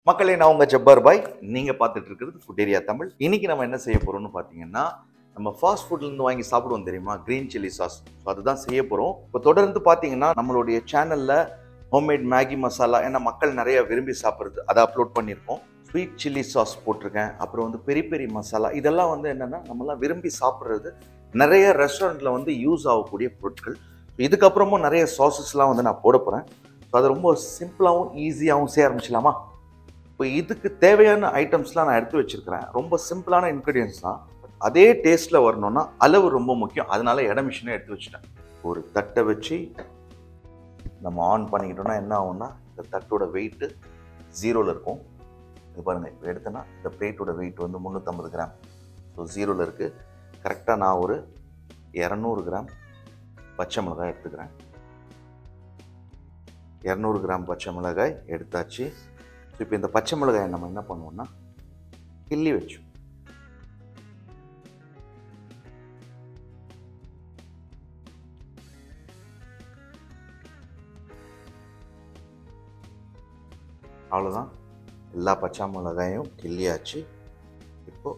மக்களே, நான் உங்க ஜப்பார் பாய். நீங்க பார்த்துட்டு இருக்கிறது ஃபுட் ஏரியா தமிழ். இன்னைக்கு நம்ம என்ன செய்ய போறோம்னு பார்த்தீங்கன்னா, நம்ம ஃபாஸ்ட் ஃபுட்ல இருந்து வாங்கி சாப்பிடுவோம் தெரியுமா, கிரீன் சில்லி சாஸ். அதுதான் செய்ய போறோம். இப்போ தொடர்ந்து பார்த்தீங்கன்னா நம்மளுடைய சேனல்ல ஹோம்மேட் மேகி மசாலா, ஏன்னா மக்கள் நிறைய விரும்பி சாப்பிட்றது, அதை அப்லோட் பண்ணியிருக்கோம். ஸ்வீட் சில்லி சாஸ் போட்டிருக்கேன். அப்புறம் வந்து பெரி பெரி மசாலா, இதெல்லாம் வந்து என்னன்னா நம்மளாம் விரும்பி சாப்பிட்றது, நிறைய ரெஸ்டாரண்ட்ல வந்து யூஸ் ஆகக்கூடிய பொருட்கள். இதுக்கப்புறமும் நிறைய சாசஸ்லாம் வந்து நான் போட போறேன். அது ரொம்ப சிம்பிளாகவும் ஈஸியாகவும் செய்ய ஆரம்பிச்சலாமா? இப்போ இதுக்கு தேவையான ஐட்டம்ஸ்லாம் நான் எடுத்து வச்சிருக்கிறேன். ரொம்ப சிம்பிளான இன்க்ரீடியன்ஸ் தான். அதே டேஸ்ட்டில் வரணும்னா அளவு ரொம்ப முக்கியம். அதனால எடை மிஷினே எடுத்து வச்சுட்டேன். ஒரு தட்டை வச்சு நம்ம ஆன் பண்ணிக்கிட்டோம்னா என்ன ஆகும்னா, இந்த தட்டோட வெயிட்டு 0ல் இருக்கும். இது பாருங்கள், இப்போ எடுத்தேன்னா இந்த பிளேட்டோட வெயிட் வந்து 350 கிராம். ஸோ 0ல் இருக்குது. கரெக்டாக நான் ஒரு 200 கிராம் பச்சை மிளகாய் எடுத்துக்கிறேன். 200 கிராம் பச்சை மிளகாய் எடுத்தாச்சு. இப்போ இந்த பச்சை மிளகாயை நம்ம என்ன பண்ணுவோம்னா கிள்ளி வச்சு, அவ்வளோதான். எல்லா பச்சை மிளகாயும் கிள்ளியாச்சு. இப்போ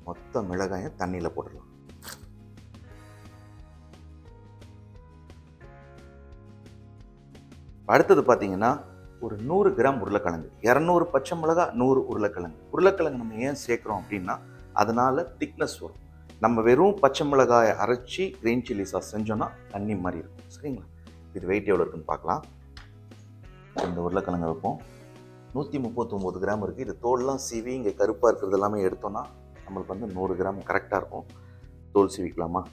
மொத்த மிளகாயும் தண்ணியில் போட்டுடலாம். அடுத்தது பார்த்தீங்கன்னா ஒரு 100 கிராம் உருளைக்கிழங்கு, 200 பச்சை மிளகா, 100 உருளைக்கிழங்கு. உருளைக்கிழங்கு நம்ம ஏன் சேர்க்குறோம் அப்படின்னா, அதனால திக்னஸ் வரும். நம்ம வெறும் பச்சை மிளகாயை அரைச்சி கிரீன் சில்லி சாஸ் செஞ்சோன்னா தண்ணி மாதிரி இருக்கும். சரிங்களா? இது வெயிட் எவ்வளோ இருக்குன்னு பார்க்கலாம். இந்த உருளைக்கிழங்கு வைப்போம். 139 கிராம் இருக்குது. இது தோல்லாம் சீவி இங்கே கருப்பாக இருக்கிறது எல்லாமே எடுத்தோன்னா நம்மளுக்கு வந்து 100 கிராம் கரெக்டாக இருக்கும். தோல் சீவிக்கலாமா?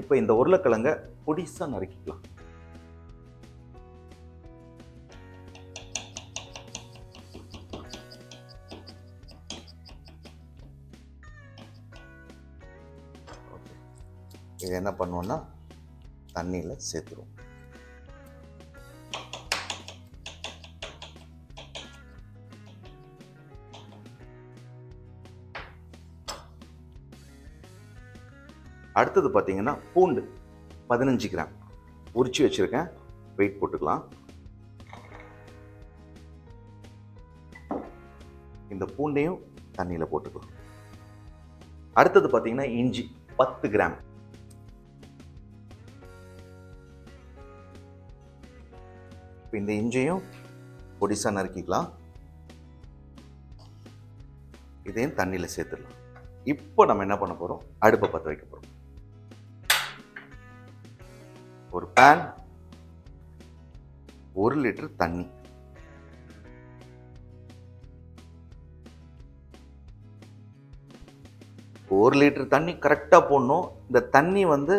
இப்போ இந்த உருளைக்கிழங்கை பொடிசா நறுக்கிக்கலாம். இது என்ன பண்ணுவோம்னா தண்ணியில் சேர்த்துருவோம். அடுத்தது பார்த்தீங்கன்னா பூண்டு 15 கிராம் உரிச்சு வச்சிருக்கேன். வெயிட் போட்டுக்கலாம். இந்த பூண்டையும் தண்ணியில் போட்டுக்கலாம். அடுத்தது பார்த்தீங்கன்னா இஞ்சி 10 கிராம். இந்த இஞ்சியும் பொடிசா நறுக்கிக்கலாம். இதையும் தண்ணியில் சேர்த்துடலாம். இப்போ நம்ம என்ன பண்ண போறோம், அடுப்பை பற்ற வைக்க போறோம். ஒரு பேன், 1 லிட்டர் தண்ணி, ஒரு லிட்டர் தண்ணி கரெக்டாக போடணும். இந்த தண்ணி வந்து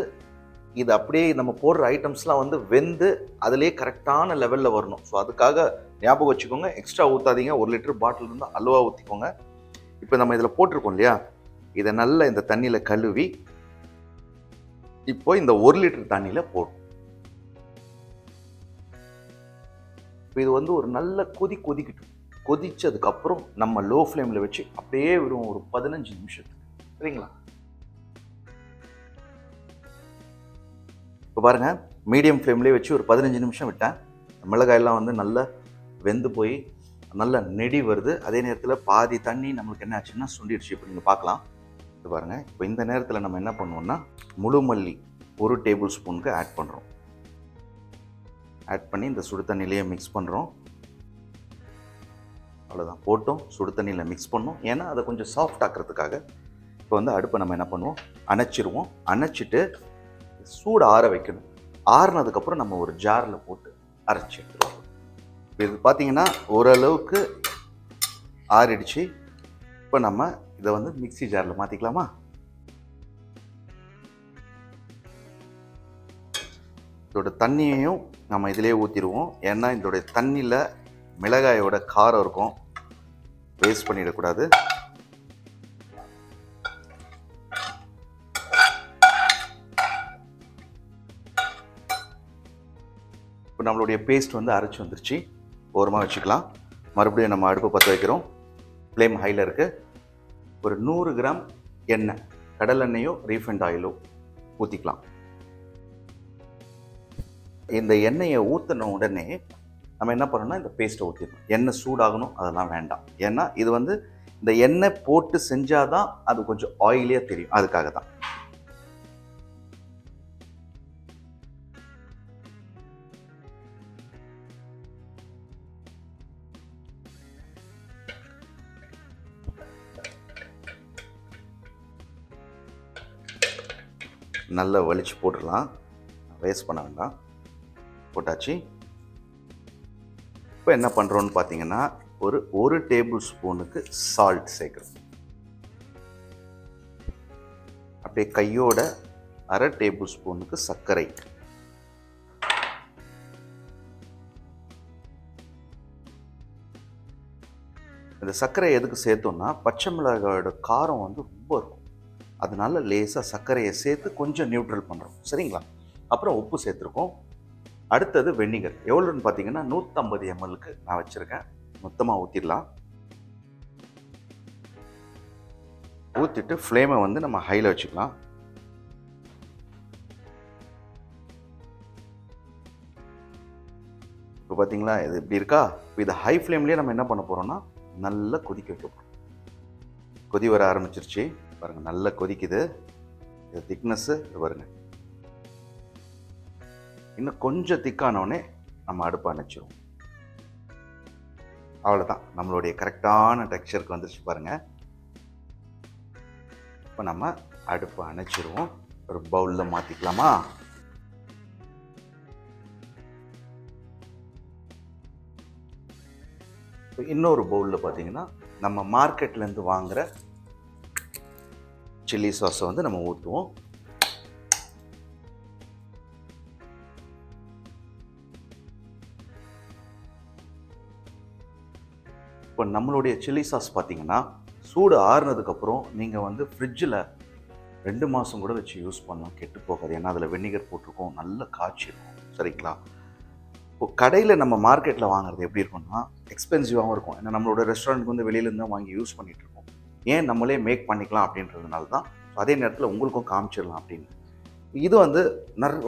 இது அப்படியே நம்ம போடுற ஐட்டம்ஸ்லாம் வந்து வெந்து அதுலேயே கரெக்டான லெவலில் வரணும். ஸோ அதுக்காக ஞாபகம் வச்சுக்கோங்க, எக்ஸ்ட்ரா ஊற்றாதீங்க. 1 லிட்டர் பாட்டில் இருந்தால் அல்வா ஊற்றிக்கோங்க. இப்போ நம்ம இதில் போட்டிருக்கோம் இல்லையா, இதை நல்லா இந்த தண்ணியில் கழுவி இப்போ இந்த 1 லிட்டர் தண்ணியில் போடும். இப்போ இது வந்து ஒரு நல்ல கொதிக்கட்டும். கொதிச்சதுக்கப்புறம் நம்ம லோ ஃப்ளேமில் வச்சு அப்படியே விடுவோம் ஒரு 15 நிமிஷத்துக்கு. சரிங்களா? இப்போ பாருங்க, மீடியம் ஃப்ளேம்லேயே வச்சு ஒரு 15 நிமிஷம் விட்டேன். மிளகாயெல்லாம் வந்து நல்லா வெந்து போய் நல்லா நெடி வருது. அதே நேரத்தில் பாதி தண்ணி நம்மளுக்கு என்ன ஆச்சுன்னா சுண்டிடுச்சு. இப்போ நீங்கள் பார்க்கலாம். இது பாருங்க. இப்போ இந்த நேரத்தில் நம்ம என்ன பண்ணுவோம்னா முழு மல்லி 1 டேபிள் ஸ்பூனுக்கு ஆட் பண்ணுறோம். ஆட் பண்ணி இந்த சுடு தண்ணியிலேயே மிக்ஸ் பண்ணுறோம். அவ்வளோதான், போட்டோம். சுடு தண்ணியில் மிக்ஸ் பண்ணோம், ஏன்னா அதை கொஞ்சம் சாஃப்ட் ஆக்கிறதுக்காக. இப்போ வந்து அடுப்பை நம்ம என்ன பண்ணுவோம், அணைச்சிருவோம். அணைச்சிட்டு சூடு ஆற வைக்கணும். ஆறுனதுக்கப்புறம் நம்ம ஒரு ஜாரில் போட்டு அரைச்சி எடுத்துருவோம். இது பார்த்தீங்கன்னா ஓரளவுக்கு ஆறிடுச்சு. இப்போ நம்ம இதை வந்து மிக்ஸி ஜாரில் மாற்றிக்கலாமா? இதோட தண்ணியையும் நம்ம இதிலே ஊற்றிடுவோம். ஏன்னா இதோடைய தண்ணியில் மிளகாயோட காரம் இருக்கும், வேஸ்ட் பண்ணிடக்கூடாது. இப்போ நம்மளுடைய பேஸ்ட் வந்து அரைச்சி வந்துருச்சு. ஓரமாக வச்சுக்கலாம். மறுபடியும் நம்ம அடுப்பு பற்ற வைக்கிறோம். ஃப்ளேம் ஹையில் இருக்குது. ஒரு 100 கிராம் எண்ணெய், கடலெண்ணெயோ ரீஃபைண்ட் ஆயிலோ ஊற்றிக்கலாம். இந்த எண்ணெயை ஊற்றின உடனே நம்ம என்ன பண்ணணும்னா இந்த பேஸ்ட்டை ஊற்றிடணும். எண்ணெய் சூடாகணும், அதெல்லாம் வேண்டாம். ஏன்னா இது வந்து இந்த எண்ணெய் போட்டு செஞ்சாதான் அது கொஞ்சம் ஆயிலியாக தெரியும். அதுக்காக தான். நல்லா வலிச்சு போட்டுடலாம். வேஸ்ட் பண்ண வேண்டாம். போட்டாச்சு. இப்போ என்ன பண்ணுறோன்னு பார்த்தீங்கன்னா ஒரு டேபிள் ஸ்பூனுக்கு சால்ட் சேர்க்குறோம். அப்படியே கையோட 1/2 டேபிள் ஸ்பூனுக்கு சர்க்கரை. இந்த சர்க்கரை எதுக்கு சேர்த்தோம்னா பச்சை மிளகாயோட காரம் வந்து ரொம்ப இருக்கும். அதனால லேசாக சர்க்கரையை சேர்த்து கொஞ்சம் நியூட்ரல் பண்ணுறோம். சரிங்களா? அப்புறம் உப்பு சேர்த்துருக்கோம். அடுத்தது வெனிகர். எவ்வளோன்னு பார்த்தீங்கன்னா 150 ml நான் வச்சுருக்கேன். மொத்தமாக ஊற்றிடலாம். ஊற்றிட்டு ஃப்ளேமை வந்து நம்ம ஹையில் வச்சுக்கலாம். இப்போ பார்த்தீங்களா இது இப்படி இருக்கா? இப்போ இதை ஹை ஃப்ளேம்லேயே நம்ம என்ன பண்ண போகிறோம்னா நல்லா கொதிக்க வைக்க போகிறோம். கொதி வர ஆரம்பிச்சிருச்சு பாருங்கள். நல்லா கொதிக்குது. இது திக்னஸ்ஸு இது பாருங்க. இன்னும் கொஞ்சம் திக்கானோடனே நம்ம அடுப்பை அணைச்சிருவோம். அவ்வளோதான், நம்மளுடைய கரெக்டான டெக்ஸ்சருக்கு வந்துருச்சு பாருங்கள். இப்போ நம்ம அடுப்பை அணைச்சிருவோம். ஒரு பவுலில் மாற்றிக்கலாமா? இப்போ இன்னொரு பவுலில் பார்த்தீங்கன்னா நம்ம மார்க்கெட்லேருந்து வாங்குகிற சில்லி சாஸை வந்து நம்ம ஊற்றுவோம். இப்போ நம்மளுடைய சில்லி சாஸ் பார்த்தீங்கன்னா சூடு ஆறுனதுக்கப்புறம் நீங்கள் வந்து ஃப்ரிட்ஜில் 2 மாதம் கூட வச்சு யூஸ் பண்ணலாம், கெட்டு போகாது. ஏன்னா அதில் வெனிகர் போட்டிருக்கோம், நல்ல காய்ச்சி இருக்கும். சரிங்களா? இப்போ கடையில் நம்ம மார்க்கெட்டில் வாங்குறது எப்படி இருக்கும்னா எக்ஸ்பென்சிவாகவும் இருக்கும். ஏன்னா நம்மளோட ரெஸ்டாரண்ட்டுக்கு வந்து வெளியிலேருந்து தான் வாங்கி யூஸ் பண்ணிகிட்டு இருக்கோம். ஏன் நம்மளே மேக் பண்ணிக்கலாம் அப்படின்றதுனால தான். அதே நேரத்தில் உங்களுக்கும் காமிச்சிடலாம் அப்படின்னு. இது வந்து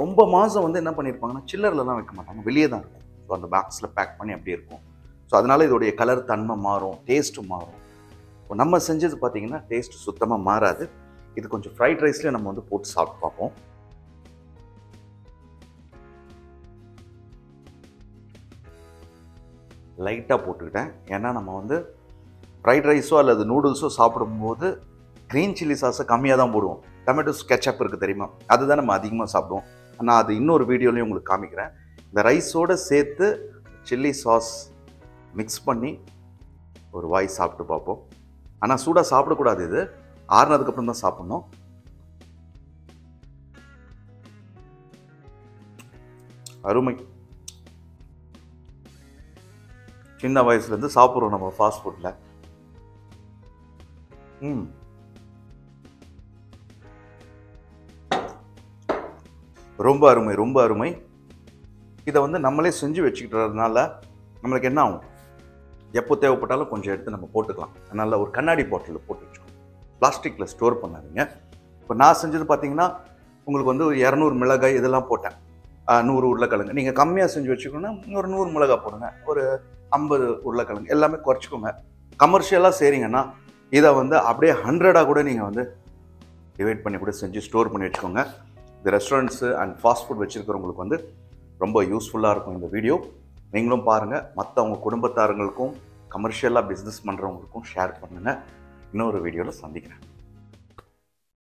ரொம்ப மாதம் வந்து என்ன பண்ணியிருப்பாங்கன்னா சில்லர்லாம் வைக்க மாட்டாங்க, வெளியே தான் இருக்கும். ஸோ அந்த பாக்ஸில் பேக் பண்ணி அப்படியே இருக்கும். ஸோ அதனால் இதோடைய கலர் தன்மை மாறும், டேஸ்ட்டும் மாறும். இப்போ நம்ம செஞ்சது பார்த்திங்கன்னா டேஸ்ட் சுத்தமாக மாறாது. இது கொஞ்சம் ஃப்ரைட் ரைஸ்லேயே நம்ம வந்து போட்டு சாப்பிட்டு பார்ப்போம். லைட்டாக போட்டுக்கிட்டேன். ஏன்னா நம்ம வந்து ஃப்ரைட் ரைஸோ அல்லது நூடுல்ஸோ சாப்பிடும்போது க்ரீன் சில்லி சாஸை கம்மியாக தான் போடுவோம். டொமேட்டோஸ் கெச்சப் இருக்குது தெரியுமா? அதுதான் நம்ம அதிகமாக சாப்பிடுவோம். நான் அது இன்னொரு வீடியோலையும் உங்களுக்கு காமிக்கிறேன். இந்த ரைஸோடு சேர்த்து சில்லி சாஸ் மிக்ஸ் பண்ணி ஒரு வாய் சாப்பிட்டு பார்ப்போம். ஆனால் சூடாக சாப்பிடக்கூடாது. இது ஆறுனதுக்கப்புறம் தான் சாப்பிட்ணும். அருமை. சின்ன வயசுலேருந்து சாப்பிட்றோம் நம்ம ஃபாஸ்ட் ஃபுட்டில். ரொம்ப அருமை, ரொம்ப அருமை. இதை வந்து நம்மளே செஞ்சு வச்சுக்கிட்டதுனால நம்மளுக்கு என்ன ஆகும், எப்போ தேவைப்பட்டாலும் கொஞ்சம் எடுத்து நம்ம போட்டுக்கலாம். அதனால் ஒரு கண்ணாடி பாட்டிலில் போட்டு வச்சுக்கோங்க. பிளாஸ்டிக்கில் ஸ்டோர் பண்ணாதீங்க. இப்போ நான் செஞ்சது பார்த்தீங்கன்னா உங்களுக்கு வந்து ஒரு 200 மிளகாய் இதெல்லாம் போட்டேன், 100 உருளைக்கிழங்கு. நீங்கள் கம்மியாக செஞ்சு வச்சுக்கணுன்னா ஒரு 100 மிளகாய் போடுங்க, ஒரு 50 உருளைக்கிழங்கு, எல்லாமே குறைச்சிக்கோங்க. கமர்ஷியலாக செய்கிறீங்கன்னா இதை வந்து அப்படியே 100ஆக கூட நீங்கள் வந்து டிவைட் பண்ணி கூட செஞ்சு ஸ்டோர் பண்ணி வச்சுக்கோங்க. இந்த ரெஸ்டாரண்ட்ஸு அண்ட் ஃபாஸ்ட் ஃபுட் வச்சுருக்கிறவங்களுக்கு வந்து ரொம்ப யூஸ்ஃபுல்லாக இருக்கும் இந்த வீடியோ. நீங்களும் பாருங்கள். மற்றவங்க குடும்பத்தாரங்களுக்கும் கமர்ஷியலாக பிஸ்னஸ் பண்ணுறவங்களுக்கும் ஷேர் பண்ணுங்கள். இன்னொரு வீடியோவில் சந்திக்கிறேன்.